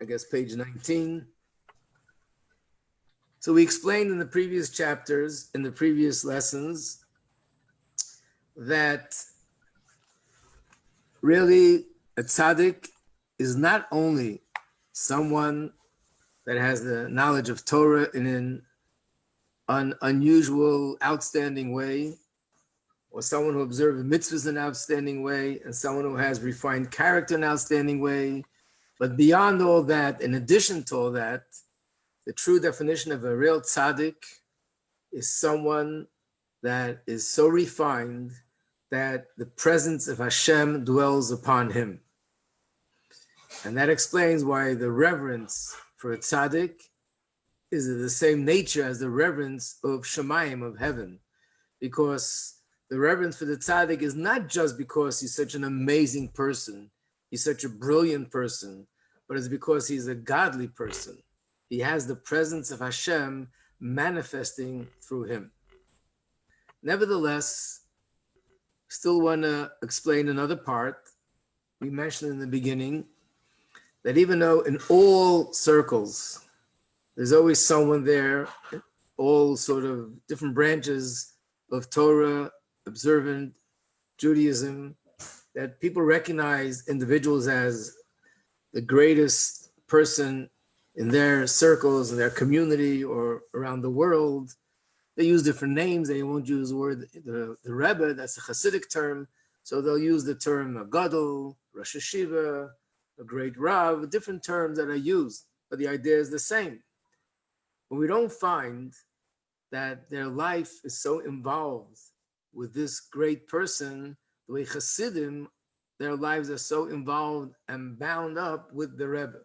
I guess, page 19. So we explained in the previous chapters, in the previous lessons, that really a tzaddik is not only someone that has the knowledge of Torah in an unusual, outstanding way, or someone who observes mitzvahs in an outstanding way, and someone who has refined character in an outstanding way. But beyond all that, in addition to all that, the true definition of a real tzaddik is someone that is so refined that the presence of Hashem dwells upon him. And that explains why the reverence for a tzaddik is of the same nature as the reverence of Shemayim, of heaven. Because the reverence for the tzaddik is not just because he's such an amazing person, he's such a brilliant person, but it's because he's a godly person. He has the presence of Hashem manifesting through him. Nevertheless, still want to explain another part. We mentioned in the beginning that even though in all circles, there's always someone there, all sort of different branches of Torah, observant Judaism, that people recognize individuals as the greatest person in their circles, in their community, or around the world. They use different names. They won't use the word, the Rebbe, that's a Chassidic term. So they'll use the term a Gadol, Rosh Hashiva, a great Rav, different terms that are used, but the idea is the same. But we don't find that their life is so involved with this great person, the way Chassidim, their lives are so involved and bound up with the Rebbe.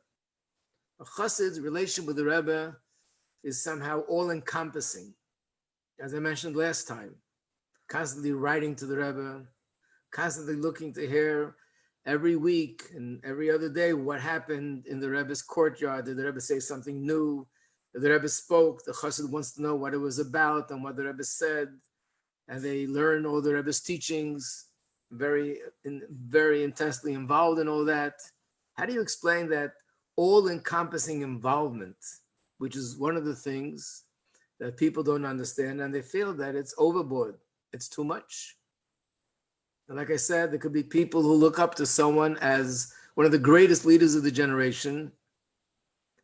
A Chassid's relation with the Rebbe is somehow all-encompassing. As I mentioned last time, constantly writing to the Rebbe, constantly looking to hear every week and every other day what happened in the Rebbe's courtyard. Did the Rebbe say something new? Did the Rebbe spoke? The Chassid wants to know what it was about and what the Rebbe said. And they learn all the Rebbe's teachings, very intensely involved in all that. How do you explain that all-encompassing involvement, which is one of the things that people don't understand, and they feel that it's overboard, it's too much? And like I said, there could be people who look up to someone as one of the greatest leaders of the generation,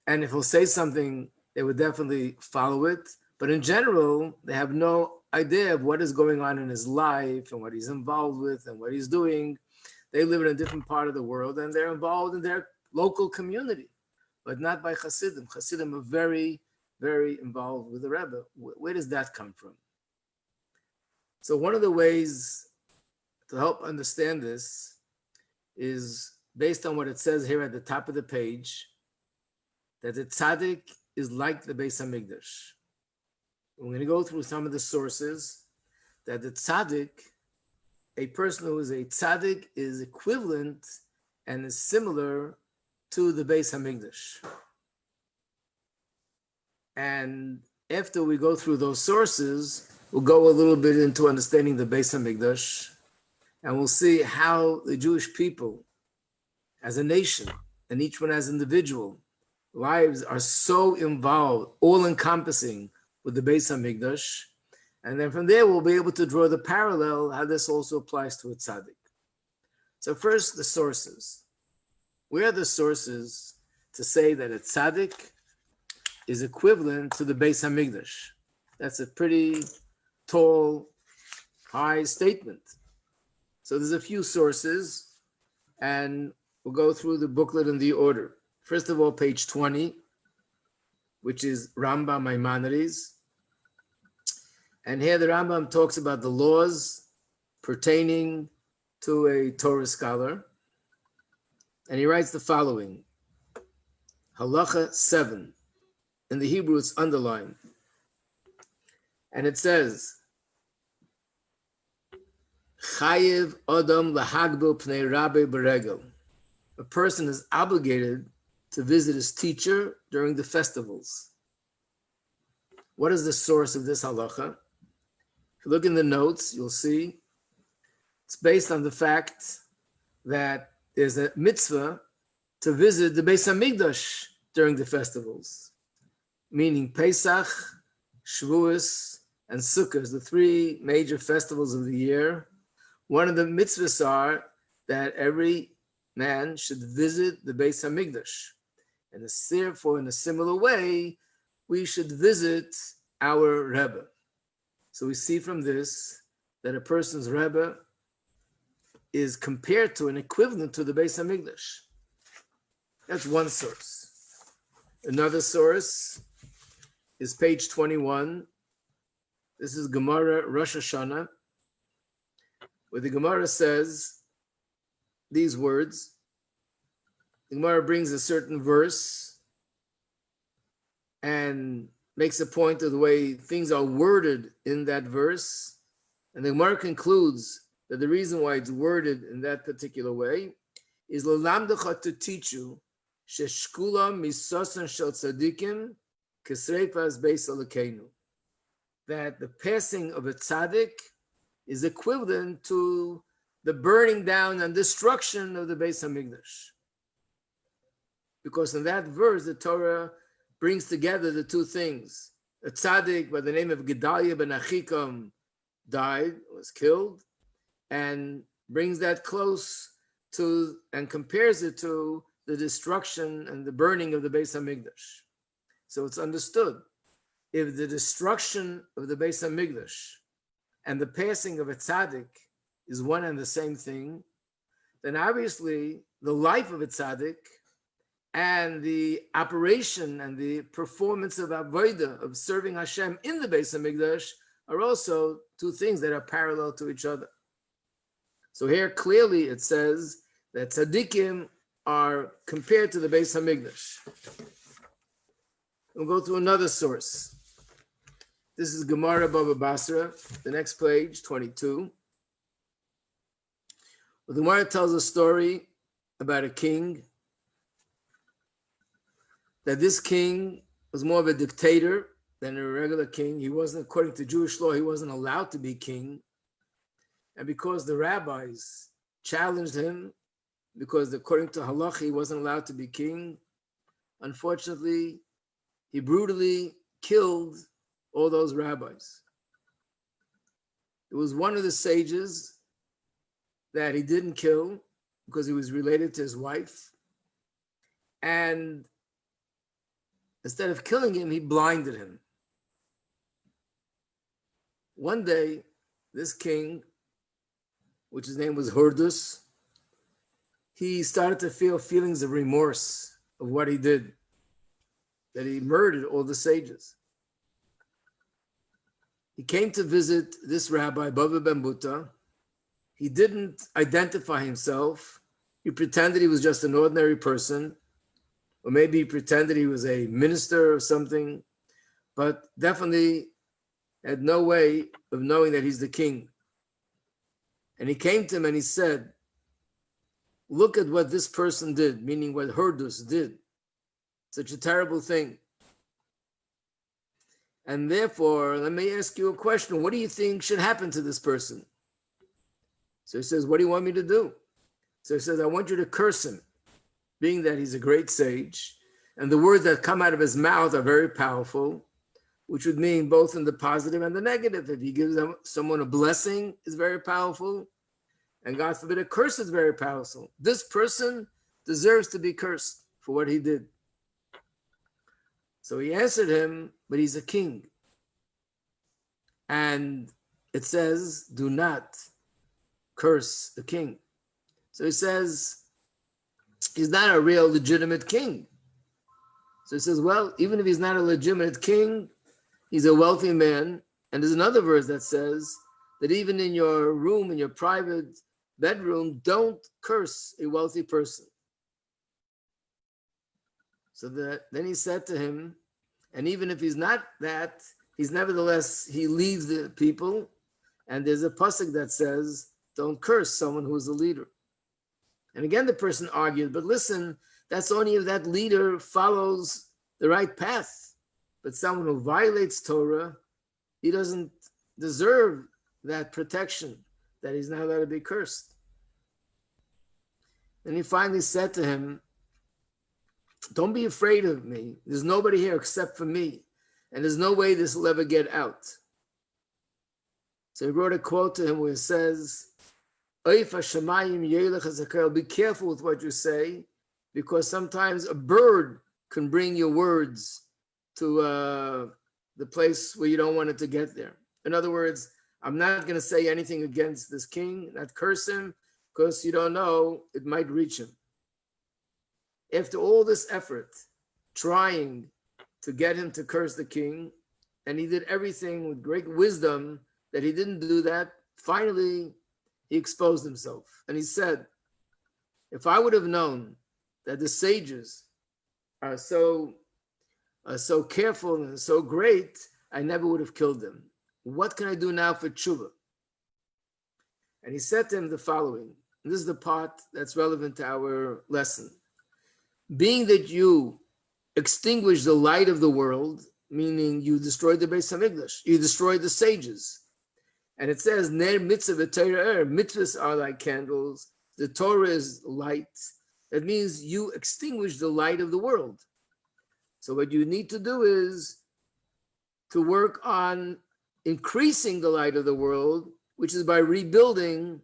and if he'll say something, they would definitely follow it. But in general, they have no idea of what is going on in his life and what he's involved with and what he's doing. They live in a different part of the world and they're involved in their local community, but not by Chassidim. Chassidim are very, very involved with the Rebbe. Where does that come from? So one of the ways to help understand this is based on what it says here at the top of the page, that the tzaddik is like the Beis HaMikdash. We're going to go through some of the sources that the tzaddik, a person who is a tzaddik, is equivalent and is similar to the Beis HaMikdash. And after we go through those sources, we'll go a little bit into understanding the Beis HaMikdash, and we'll see how the Jewish people, as a nation, and each one as individual, lives are so involved, all-encompassing with the Beis HaMikdash. And then from there, we'll be able to draw the parallel, how this also applies to a tzaddik. So first, the sources. Where are the sources to say that a tzaddik is equivalent to the Beis HaMikdash? That's a pretty tall, high statement. So there's a few sources, and we'll go through the booklet in the order. First of all, page 20, which is Rambam Maimonides. And here the Rambam talks about the laws pertaining to a Torah scholar. And he writes the following, Halacha 7. In the Hebrew, it's underlined. And it says, Chayiv Adam lahagbil pnei Rabbi beregel. A person is obligated to visit his teacher during the festivals. What is the source of this halacha? If you look in the notes, you'll see it's based on the fact that there's a mitzvah to visit the Beis Hamikdash during the festivals, meaning Pesach, Shavuos, and Sukkot, the three major festivals of the year. One of the mitzvahs are that every man should visit the Beis Hamikdash. And therefore, in a similar way, we should visit our Rebbe. So we see from this that a person's Rebbe is compared to an equivalent to the Beis Hamikdash. That's one source. Another source is page 21. This is Gemara Rosh Hashanah, where the Gemara says these words. The Gemara brings a certain verse and makes a point of the way things are worded in that verse. And the Gemara concludes that the reason why it's worded in that particular way is l'lamdecha, to teach you sheshkula misosan shel tzadikim kesreipas beis Elokeinu, that the passing of a tzaddik is equivalent to the burning down and destruction of the Beis Hamikdash. Because in that verse, the Torah brings together the two things. A tzaddik by the name of Gedaliah ben Achikam died, was killed, and brings that close to and compares it to the destruction and the burning of the Beis Hamikdash. So it's understood, if the destruction of the Beis Hamikdash and the passing of a tzaddik is one and the same thing, then obviously the life of a tzaddik and the operation and the performance of avodah, of serving Hashem in the Beis Hamikdash, are also two things that are parallel to each other. So here clearly it says that tzaddikim are compared to the Beis Hamikdash. We'll go to another source. This is Gemara Baba Basra, the next page, 22. Well, the Gemara tells a story about a king, that this king was more of a dictator than a regular king. He wasn't, according to Jewish law, he wasn't allowed to be king. And because the rabbis challenged him, because according to halacha, he wasn't allowed to be king, unfortunately, he brutally killed all those rabbis. It was one of the sages that he didn't kill because he was related to his wife. And instead of killing him, he blinded him. One day, this king, which his name was Hordus, he started to feel feelings of remorse of what he did, that he murdered all the sages. He came to visit this rabbi, Bava ben Buta. He didn't identify himself. He pretended he was just an ordinary person, or maybe he pretended he was a minister or something, but definitely had no way of knowing that he's the king. And he came to him and he said, look at what this person did, meaning what Hordus did. Such a terrible thing. And therefore, let me ask you a question. What do you think should happen to this person? So he says, what do you want me to do? So he says, I want you to curse him, being that he's a great sage. And the words that come out of his mouth are very powerful, which would mean both in the positive and the negative. If he gives someone a blessing, is very powerful. And God forbid, a curse is very powerful. This person deserves to be cursed for what he did. So he answered him, but he's a king. And it says, do not curse the king. So he says, he's not a real legitimate king. So he says, well, even if he's not a legitimate king, he's a wealthy man. And there's another verse that says that even in your room, in your private bedroom, don't curse a wealthy person. So then he said to him, and even if he's not that, he's nevertheless, he leads the people. And there's a pasuk that says, don't curse someone who is a leader. And again, the person argued, but listen, that's only if that leader follows the right path. But someone who violates Torah, he doesn't deserve that protection, that he's not allowed to be cursed. And he finally said to him, Don't be afraid of me. There's nobody here except for me. And there's no way this will ever get out. So he wrote a quote to him where it says, be careful with what you say, because sometimes a bird can bring your words to the place where you don't want it to get there. In other words, I'm not going to say anything against this king, not curse him, because you don't know, it might reach him. After all this effort, trying to get him to curse the king, and he did everything with great wisdom that he didn't do that, finally, he exposed himself. And he said, if I would have known that the sages are so careful and so great, I never would have killed them. What can I do now for tshuva? And he said to him the following, and this is the part that's relevant to our lesson. Being that you extinguish the light of the world, meaning you destroyed the Beis Hamikdash, you destroyed the sages. And it says, Ner mitzvah v'Torah, mitzvahs are like candles, the Torah is light. That means you extinguish the light of the world. So what you need to do is to work on increasing the light of the world, which is by rebuilding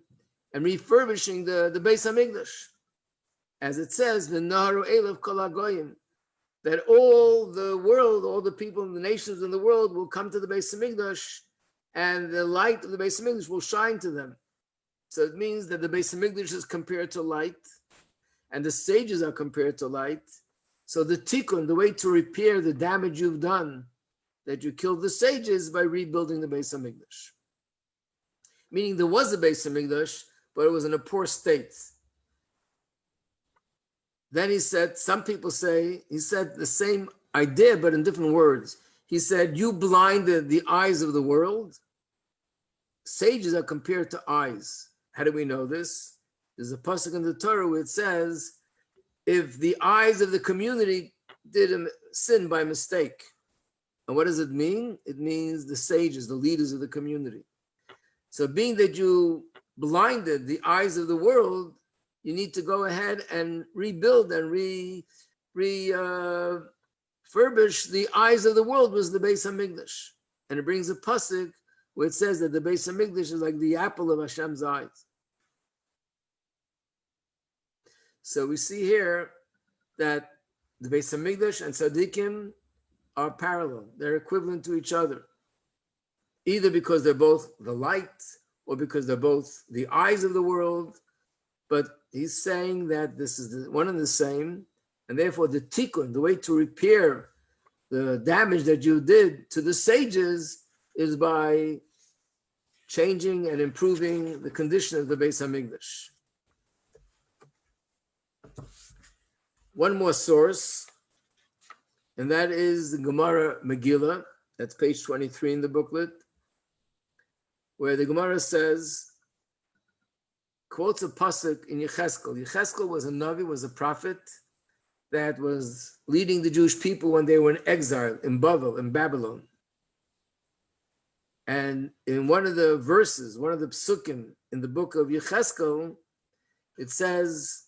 and refurbishing the Beis Hamikdash. As it says, V'naharu elav kol hagoyim, that all the world, all the people in the nations in the world will come to the Beis Hamikdash, and the light of the Beis Hamikdash will shine to them. So it means that the Beis Hamikdash is compared to light, and the sages are compared to light. So the tikkun, the way to repair the damage you've done, that you killed the sages, by rebuilding the Beis Hamikdash. Meaning there was a Beis Hamikdash, but it was in a poor state. Then he said, some people say, he said the same idea, but in different words. He said, you blinded the eyes of the world. Sages are compared to eyes. How do we know this? There's a pasuk in the Torah where it says, if the eyes of the community did a sin by mistake. And what does it mean? It means the sages, the leaders of the community. So being that you blinded the eyes of the world, you need to go ahead and rebuild and refurbish the eyes of the world, was the Beis Hamikdash. And it brings a pasuk where it says that the Beis Hamikdash is like the apple of Hashem's eyes. So we see here that the Beis Hamikdash and Tzaddikim are parallel. They're equivalent to each other, either because they're both the light or because they're both the eyes of the world. But he's saying that this is one and the same, and therefore the tikkun, the way to repair the damage that you did to the sages, is by changing and improving the condition of the Beis Hamikdash. One more source, and that is the Gemara Megillah. That's page 23 in the booklet, where the Gemara says, quotes a pasuk in Yecheskel. Yecheskel was a Navi, was a prophet that was leading the Jewish people when they were in exile in Babylon. And in one of the verses, one of the psukim in the book of Yecheskel, it says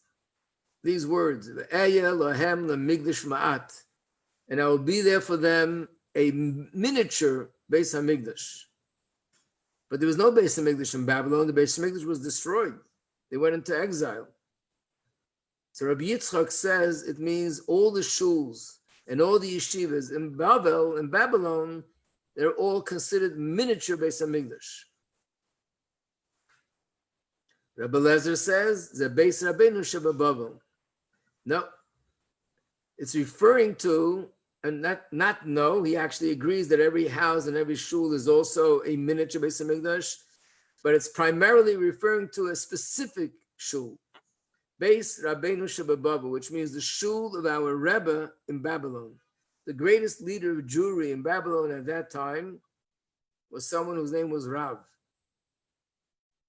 these words, "Ve'eya lohem lemigdash ma'at," and I will be there for them a miniature Beis Hamikdash. But there was no Beis Hamikdash in Babylon. The Beis Hamikdash was destroyed. They went into exile. So Rabbi Yitzchak says it means all the shuls and all the yeshivas in Babylon, they're all considered miniature Beis Hamikdash. Rabbi Lezer says the Beis Rabbeinu Shebabavel. No, it's referring to, and he actually agrees that every house and every shul is also a miniature Beis Hamikdash, but it's primarily referring to a specific shul, Beis Rabbeinu Shebabavel, which means the shul of our Rebbe in Babylon. The greatest leader of Jewry in Babylon at that time was someone whose name was Rav,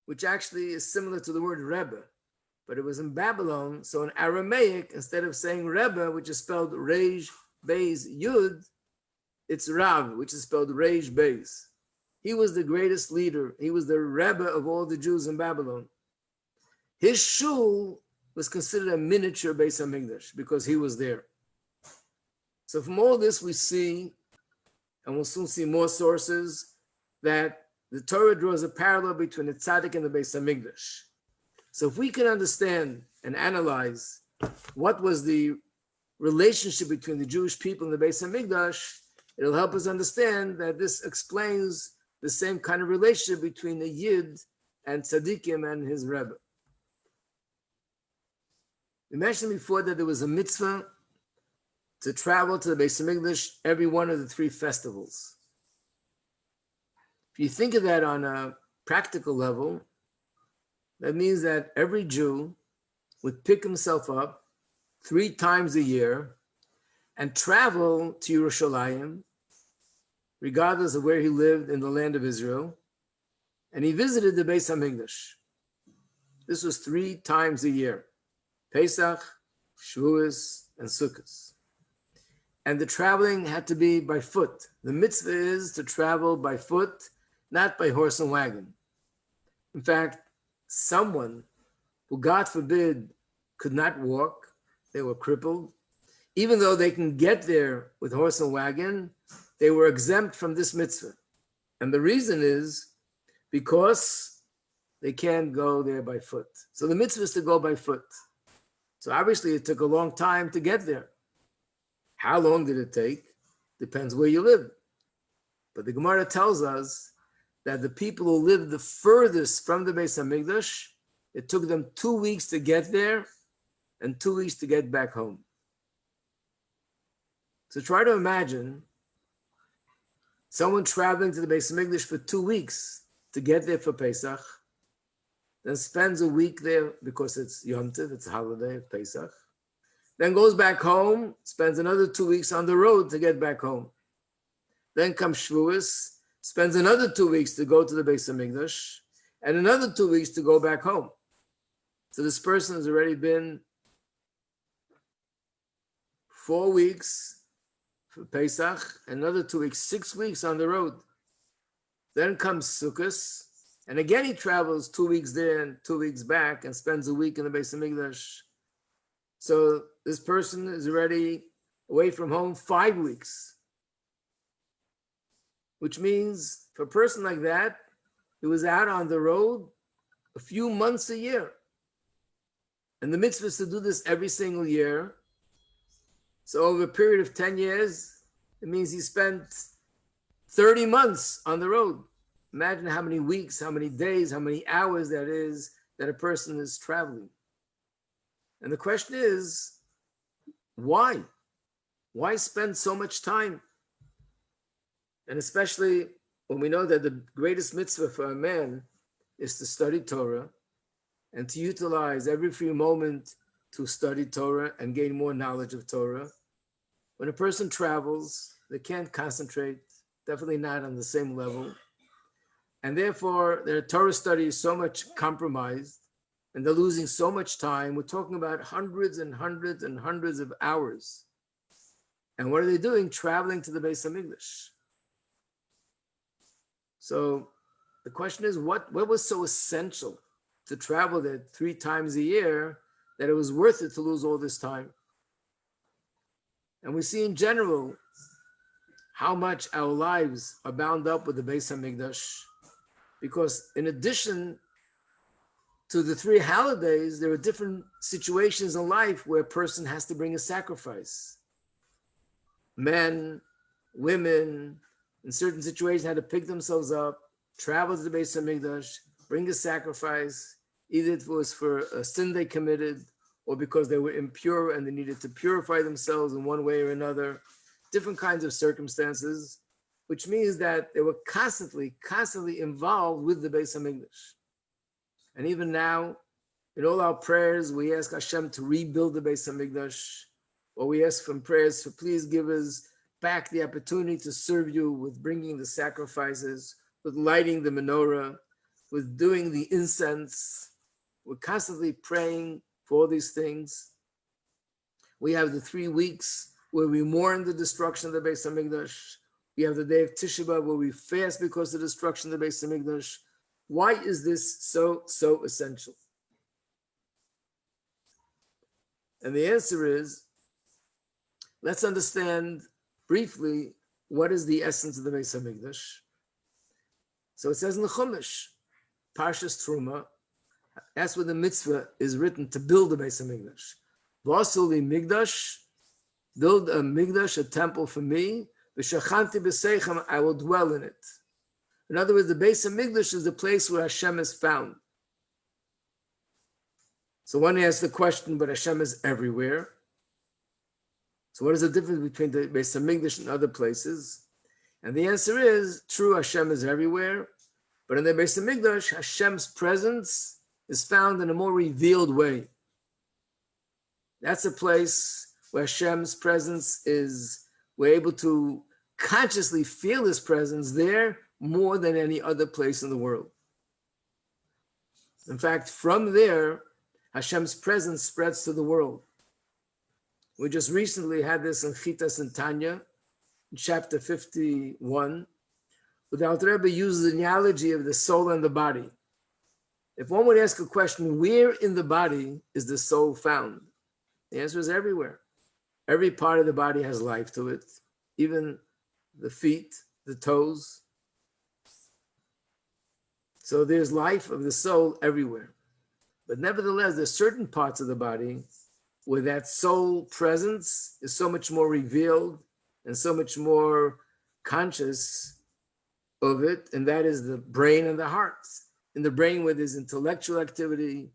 which actually is similar to the word Rebbe, but it was in Babylon. So in Aramaic, instead of saying Rebbe, which is spelled Reish Beis Yud, it's Rav, which is spelled Reish Beis. He was the greatest leader. He was the Rebbe of all the Jews in Babylon. His shul was considered a miniature Beis Hamikdash because he was there. So from all this we see, and we'll soon see more sources, that the Torah draws a parallel between the tzaddik and the Beis Hamikdash. So if we can understand and analyze what was the relationship between the Jewish people and the Beis Hamikdash, it'll help us understand that this explains the same kind of relationship between the Yid and tzaddikim and his Rebbe. We mentioned before that there was a mitzvah to travel to the Beis Hamikdash every one of the 3 festivals. If you think of that on a practical level, that means that every Jew would pick himself up 3 times a year and travel to Yerushalayim, regardless of where he lived in the land of Israel, and he visited the Beis Hamikdash. This was 3 times a year: Pesach, Shavuos, and Sukkot. And the traveling had to be by foot. The mitzvah is to travel by foot, not by horse and wagon. In fact, someone who, God forbid, could not walk, they were crippled, even though they can get there with horse and wagon, they were exempt from this mitzvah. And the reason is because they can't go there by foot. So the mitzvah is to go by foot. So obviously it took a long time to get there. How long did it take? Depends where you live. But the Gemara tells us that the people who lived the furthest from the Beis Hamikdash, it took them 2 weeks to get there and 2 weeks to get back home. So try to imagine someone traveling to the Beis Hamikdash for 2 weeks to get there for Pesach, then spends a week there because it's Yom Tov, it's a holiday of Pesach, then goes back home, spends another 2 weeks on the road to get back home. Then comes Shavuos, spends another 2 weeks to go to the Beis Hamikdash, and another 2 weeks to go back home. So this person has already been 4 weeks for Pesach, another 2 weeks, 6 weeks on the road. Then comes Sukkot, and again he travels 2 weeks there and 2 weeks back and spends a week in the Beis Hamikdash. So this person is already away from home 5 weeks, which means for a person like that, he was out on the road a few months a year. And the mitzvah is to do this every single year. So over a period of 10 years, it means he spent 30 months on the road. Imagine how many weeks, how many days, how many hours that is that a person is traveling. And the question is, why? Why spend so much time? And especially when we know that the greatest mitzvah for a man is to study Torah and to utilize every free moment to study Torah and gain more knowledge of Torah. When a person travels, they can't concentrate, definitely not on the same level. And therefore, their Torah study is so much compromised and they're losing so much time. We're talking about hundreds and hundreds and hundreds of hours. And what are they doing? Traveling to the Beis Hamikdash. So the question is, what was so essential to travel there 3 times a year that it was worth it to lose all this time? And we see in general how much our lives are bound up with the Beis Hamikdash, because in addition to the 3 holidays, there are different situations in life where a person has to bring a sacrifice. Men, women, in certain situations had to pick themselves up, travel to the Beis Hamikdash, bring a sacrifice, either it was for a sin they committed or because they were impure and they needed to purify themselves in one way or another, different kinds of circumstances, which means that they were constantly involved with the Beis Hamikdash. And even now, in all our prayers, we ask Hashem to rebuild the Beis Hamikdash, or we ask from prayers for please give us back the opportunity to serve you with bringing the sacrifices, with lighting the menorah, with doing the incense. We're constantly praying for all these things. We have the 3 weeks where we mourn the destruction of the Beis Hamikdash. We have the day of Tisha B'Av where we fast because of the destruction of the Beis Hamikdash. Why is this so essential? And the answer is Let's understand briefly what is the essence of the Beis Hamikdash. So it says in the Chumash, Parshas Truma, that's where the mitzvah is written to build the Beis Hamikdash. V'asuli Migdash, build a Migdash, a temple for me. V'shachanti b'seichem, I will dwell in it. In other words, the Beis Hamikdash is the place where Hashem is found. So one asks the question, but Hashem is everywhere. So what is the difference between the Beis Hamikdash and other places? And the answer is, true, Hashem is everywhere, but in the Beis Hamikdash, Hashem's presence is found in a more revealed way. That's a place where Hashem's presence is, we're able to consciously feel His presence there more than any other place in the world. In fact, from there, Hashem's presence spreads to the world. We just recently had this in Chitas and Tanya, in chapter 51, where the Alter Rebbe uses the analogy of the soul and the body. If one would ask a question, where in the body is the soul found? The answer is everywhere. Every part of the body has life to it, even the feet, the toes. So there's life of the soul everywhere. But nevertheless, there's certain parts of the body where that soul presence is so much more revealed and so much more conscious of it, and that is the brain and the heart. In the brain where there's intellectual activity,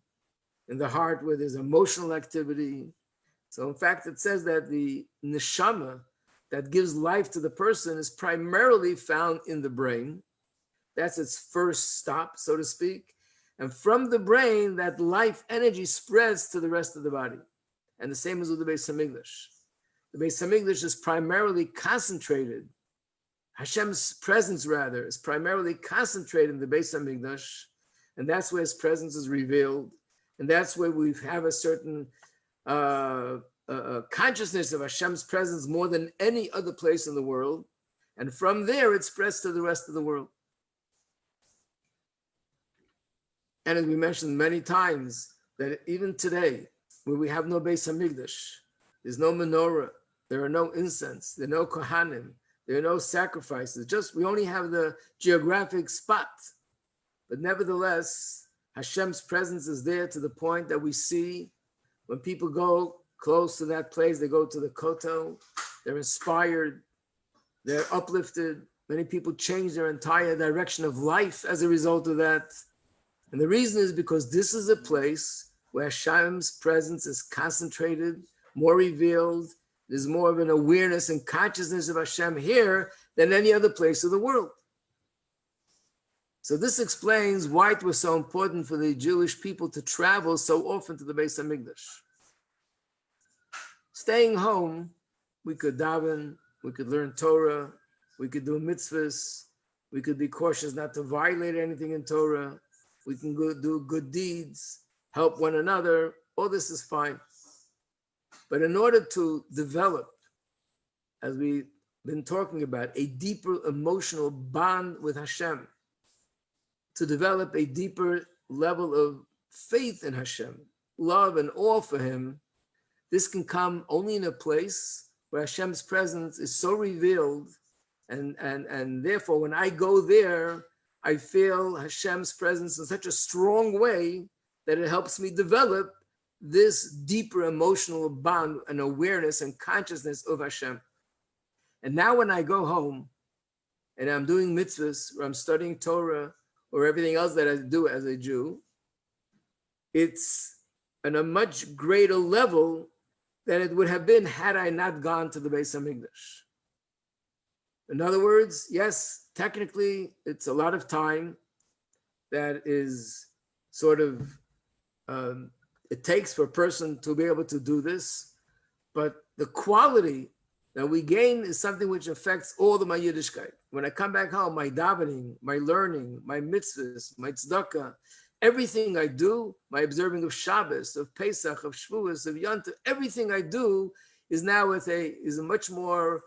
in the heart where there's emotional activity. So in fact, it says that the neshama that gives life to the person is primarily found in the brain. That's its first stop, so to speak. And from the brain, that life energy spreads to the rest of the body. And the same is with the Beis Hamikdash. The Beis Hamikdash is primarily concentrated. Hashem's presence, rather, is primarily concentrated in the Beis Hamikdash, and that's where His presence is revealed, and that's where we have a certain consciousness of Hashem's presence more than any other place in the world, and from there it spreads to the rest of the world. And as we mentioned many times, that even today, where we have no Beis Hamikdash, there's no menorah, there are no incense, there are no kohanim, there are no sacrifices. Just we only have the geographic spot. But nevertheless, Hashem's presence is there to the point that we see when people go close to that place, they go to the Kotel, they're inspired, they're uplifted. Many people change their entire direction of life as a result of that. And the reason is because this is a place where Hashem's presence is concentrated, more revealed. There's more of an awareness and consciousness of Hashem here than any other place of the world. So this explains why it was so important for the Jewish people to travel so often to the Beis Hamikdash. Staying home, we could daven, we could learn Torah, we could do mitzvahs, we could be cautious not to violate anything in Torah, we can go do good deeds, help one another, all this is fine. But in order to develop, as we've been talking about, a deeper emotional bond with Hashem, to develop a deeper level of faith in Hashem, love and awe for Him, this can come only in a place where Hashem's presence is so revealed, and therefore when I go there, I feel Hashem's presence in such a strong way that it helps me develop this deeper emotional bond and awareness and consciousness of Hashem. And now when I go home and I'm doing mitzvahs or I'm studying Torah or everything else that I do as a Jew, it's on a much greater level than it would have been had I not gone to the Beis Hamikdash. In other words, yes, technically it's a lot of time that is sort of it takes for a person to be able to do this, but the quality that we gain is something which affects all of my Yiddishkeit. When I come back home, my davening, my learning, my mitzvahs, my tzedakah, everything I do, my observing of Shabbos, of Pesach, of Shavuos, of Yom Tov, everything I do is now is a much more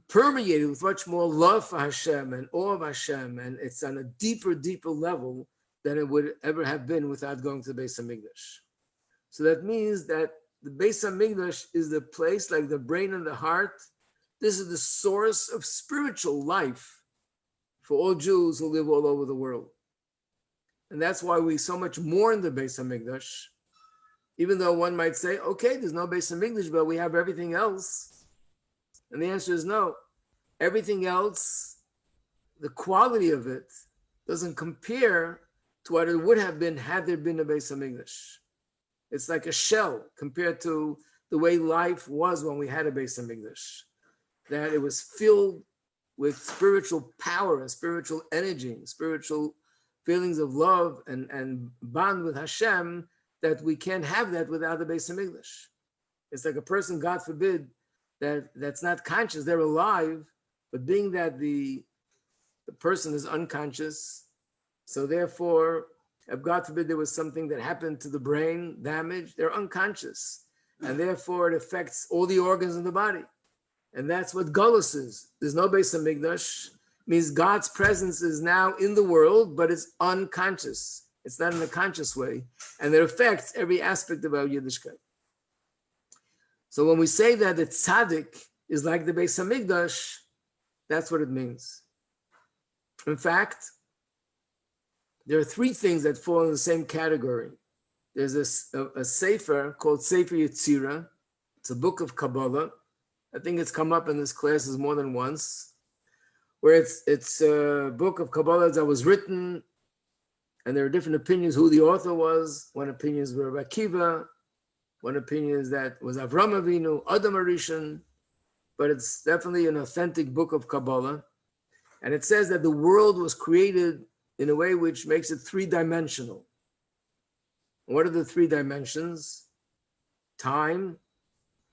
permeated with much more love for Hashem and awe of Hashem, and it's on a deeper level than it would ever have been without going to the Beis Hamikdash. So that means that the Beis Hamikdash is the place, like the brain and the heart. This is the source of spiritual life for all Jews who live all over the world. And that's why we so much mourn the Beis Hamikdash, even though one might say, okay, there's no Beis Hamikdash, but we have everything else. And the answer is no. Everything else, the quality of it, doesn't compare to what it would have been had there been a Beis Hamikdash. It's like a shell compared to the way life was when we had a Beis Hamikdash, that it was filled with spiritual power and spiritual energy, spiritual feelings of love and bond with Hashem, that we can't have that without the Beis Hamikdash. It's like a person, God forbid, that's not conscious, they're alive, but being that the person is unconscious, so therefore, if God forbid there was something that happened to the brain, damage, they're unconscious. And therefore it affects all the organs in the body. And that's what Golus is. There's no Beis Hamikdash. Means God's presence is now in the world, but it's unconscious. It's not in a conscious way. And it affects every aspect of our Yiddishkeit. So when we say that the tzaddik is like the Beis Hamikdash, that's what it means. In fact, there are three things that fall in the same category. There's a sefer called Sefer Yetzirah. It's a book of Kabbalah. I think it's come up in this classes more than once, where it's a book of Kabbalah that was written, and there are different opinions who the author was. One opinion is Rabbi Akiva, one opinion is that was Avram Avinu, Adam Arishon, but it's definitely an authentic book of Kabbalah. And it says that the world was created in a way which makes it three-dimensional. What are the three dimensions? Time,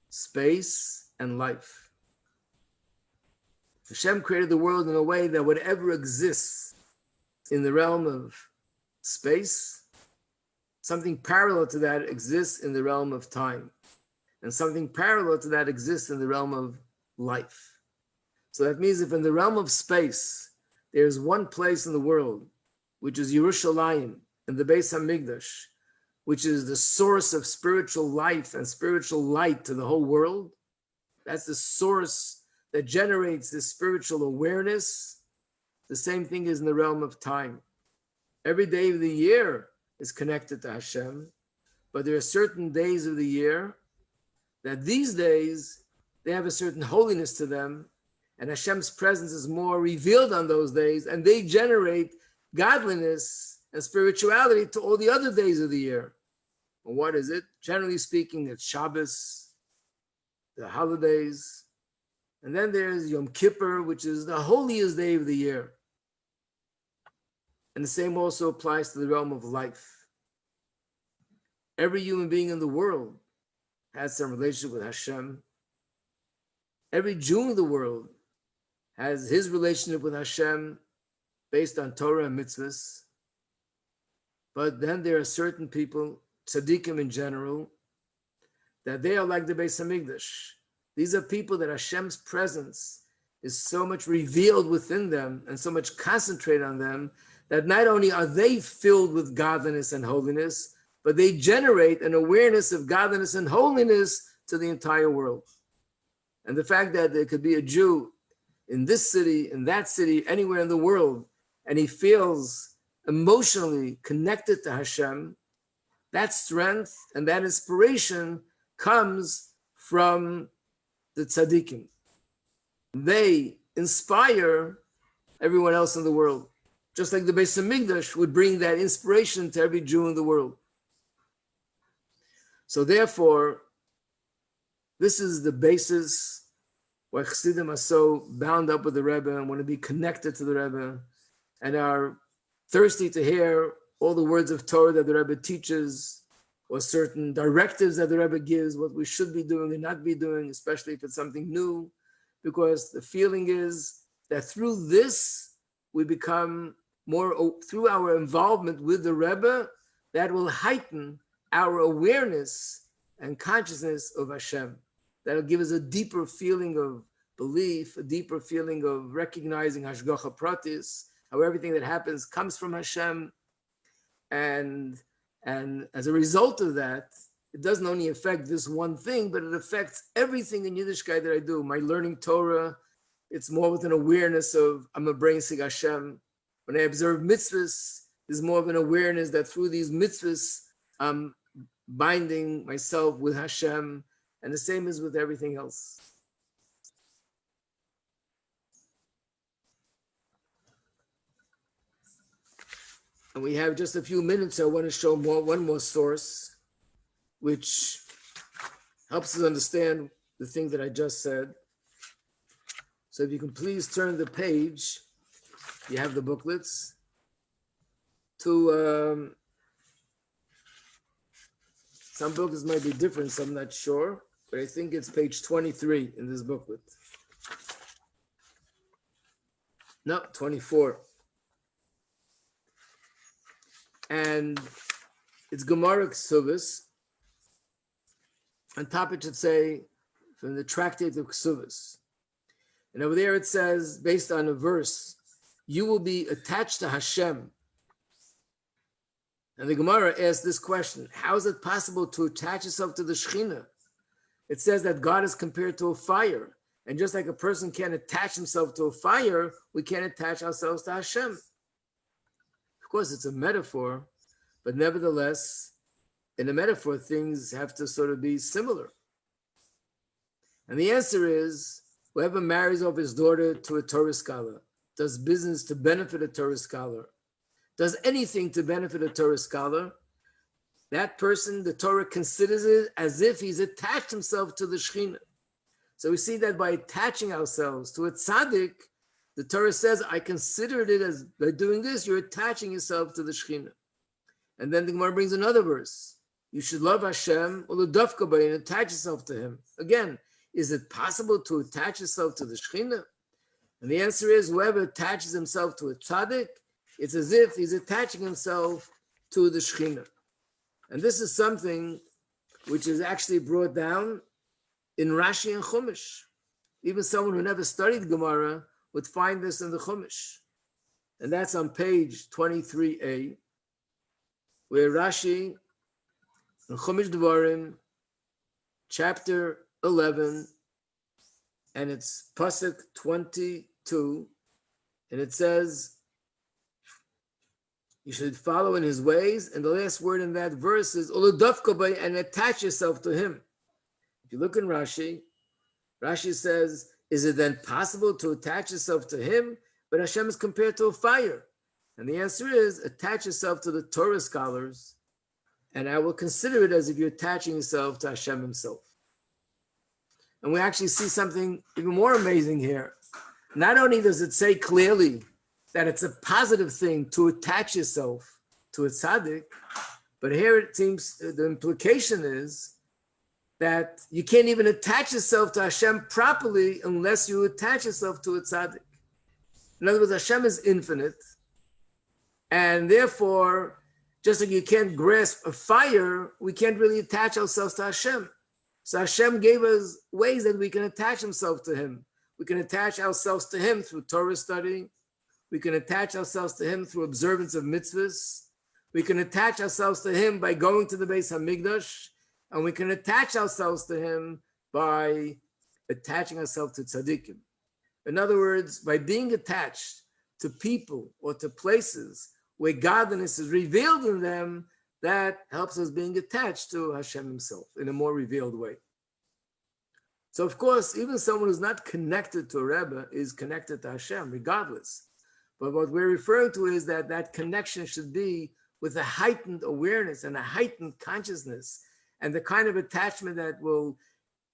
space, and life. Hashem created the world in a way that whatever exists in the realm of space, something parallel to that exists in the realm of time. And something parallel to that exists in the realm of life. So that means if in the realm of space, there's one place in the world, which is Yerushalayim, and the Beis Hamikdash, which is the source of spiritual life and spiritual light to the whole world. That's the source that generates this spiritual awareness. The same thing is in the realm of time. Every day of the year is connected to Hashem, but there are certain days of the year that these days, they have a certain holiness to them, and Hashem's presence is more revealed on those days, and they generate godliness and spirituality to all the other days of the year. And what is it? Generally speaking, it's Shabbos, the holidays, and then there's Yom Kippur, which is the holiest day of the year. And the same also applies to the realm of life. Every human being in the world has some relationship with Hashem. Every Jew in the world has his relationship with Hashem based on Torah and mitzvahs. But then there are certain people, tzaddikim in general, that they are like the Beis Hamikdash. These are people that Hashem's presence is so much revealed within them and so much concentrated on them that not only are they filled with godliness and holiness, but they generate an awareness of godliness and holiness to the entire world. And the fact that there could be a Jew in this city, in that city, anywhere in the world, and he feels emotionally connected to Hashem, that strength and that inspiration comes from the tzaddikim. They inspire everyone else in the world, just like the Beis Hamikdash would bring that inspiration to every Jew in the world. So therefore, this is the basis why Chassidim are so bound up with the Rebbe and want to be connected to the Rebbe and are thirsty to hear all the words of Torah that the Rebbe teaches, or certain directives that the Rebbe gives, what we should be doing and not be doing, especially if it's something new, because the feeling is that through this, we become more, through our involvement with the Rebbe, that will heighten our awareness and consciousness of Hashem. That'll give us a deeper feeling of belief, a deeper feeling of recognizing Hashgacha Pratis, how everything that happens comes from Hashem. And as a result of that, it doesn't only affect this one thing, but it affects everything in Yiddishkeit that I do. My learning Torah, it's more with an awareness of I'm a brain sig Hashem. When I observe mitzvahs, there's more of an awareness that through these mitzvahs, I'm binding myself with Hashem, and the same is with everything else. And we have just a few minutes, so I want to show one more source, which helps us understand the thing that I just said. So if you can please turn the page, you have the booklets, to some booklets might be different, so I'm not sure, but I think it's page 23 in this booklet. No, 24. And it's Gemara Ksuvas. On top it should say, from the Tractate of Ksuvas. And over there it says, based on a verse, you will be attached to Hashem. And the Gemara asks this question, how is it possible to attach yourself to the Shekhinah? It says that God is compared to a fire. And just like a person can't attach himself to a fire, we can't attach ourselves to Hashem. Of course, it's a metaphor, but nevertheless, in a metaphor, things have to sort of be similar. And the answer is, whoever marries off his daughter to a Torah scholar, does business to benefit a Torah scholar, does anything to benefit a Torah scholar, that person, the Torah considers it as if he's attached himself to the Shekhinah. So we see that by attaching ourselves to a tzaddik, the Torah says, I considered it as, by doing this, you're attaching yourself to the Shekhinah. And then the Gemara brings another verse. You should love Hashem, and attach yourself to him. Again, is it possible to attach yourself to the Shekhinah? And the answer is, whoever attaches himself to a tzaddik, it's as if he's attaching himself to the Shekhinah. And this is something which is actually brought down in Rashi and Chumash. Even someone who never studied Gemara would find this in the Chumash. And that's on page 23a, where Rashi, in Chumash Devarim, chapter 11, and it's Pasuk 22, and it says, you should follow in his ways, and the last word in that verse is, and attach yourself to him. If you look in Rashi, Rashi says, is it then possible to attach yourself to him? But Hashem is compared to a fire. And the answer is, attach yourself to the Torah scholars, and I will consider it as if you're attaching yourself to Hashem himself. And we actually see something even more amazing here. Not only does it say clearly that it's a positive thing to attach yourself to a tzaddik, but here it seems the implication is that you can't even attach yourself to Hashem properly unless you attach yourself to a tzaddik. In other words, Hashem is infinite, and therefore, just like you can't grasp a fire, we can't really attach ourselves to Hashem. So Hashem gave us ways that we can attach ourselves to him. We can attach ourselves to him through Torah study. We can attach ourselves to him through observance of mitzvahs. We can attach ourselves to him by going to the Beis HaMikdash. And we can attach ourselves to him by attaching ourselves to tzaddikim. In other words, by being attached to people or to places where godliness is revealed in them, that helps us being attached to Hashem himself in a more revealed way. So of course, even someone who's not connected to a Rebbe is connected to Hashem, regardless. But what we're referring to is that that connection should be with a heightened awareness and a heightened consciousness, and the kind of attachment that will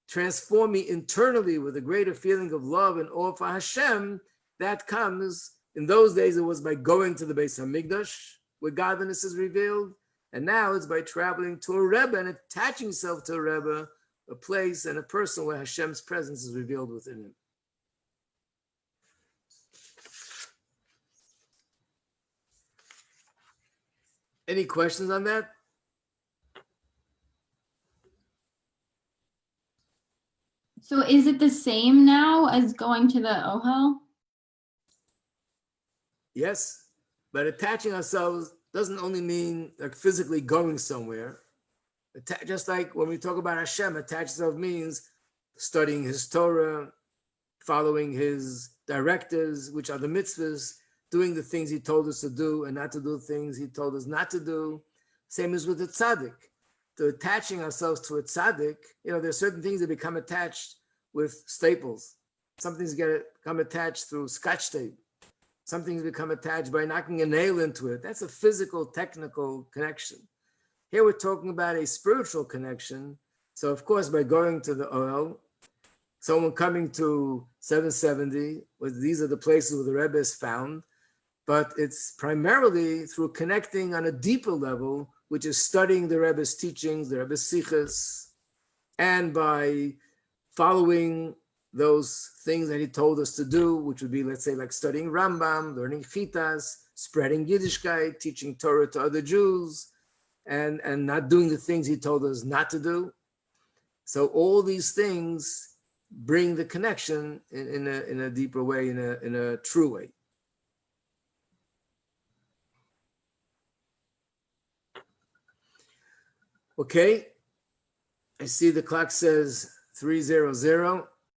transform me internally with a greater feeling of love and awe for Hashem. That comes, in those days, it was by going to the Beis HaMikdash, where godliness is revealed. And now it's by traveling to a Rebbe and attaching yourself to a Rebbe, a place and a person where Hashem's presence is revealed within him. Any questions on that? So is it the same now as going to the Ohel? Yes, but attaching ourselves doesn't only mean like physically going somewhere. Just like when we talk about Hashem, attach yourself means studying his Torah, following his directives, which are the mitzvahs, doing the things he told us to do and not to do things he told us not to do. Same as with the tzaddik. To attaching ourselves to a tzaddik, there's certain things that become attached with staples. Some things become attached through scotch tape. Some things become attached by knocking a nail into it. That's a physical, technical connection. Here we're talking about a spiritual connection. So of course, by going to the oil, someone coming to 770, these are the places where the Rebbe is found, but it's primarily through connecting on a deeper level, which is studying the Rebbe's teachings, the Rebbe's sichos, and by following those things that he told us to do, which would be, let's say, like studying Rambam, learning Chitas, spreading Yiddishkeit, teaching Torah to other Jews, and not doing the things he told us not to do. So all these things bring the connection in a deeper way, in a true way. Okay, I see the clock says 3:00.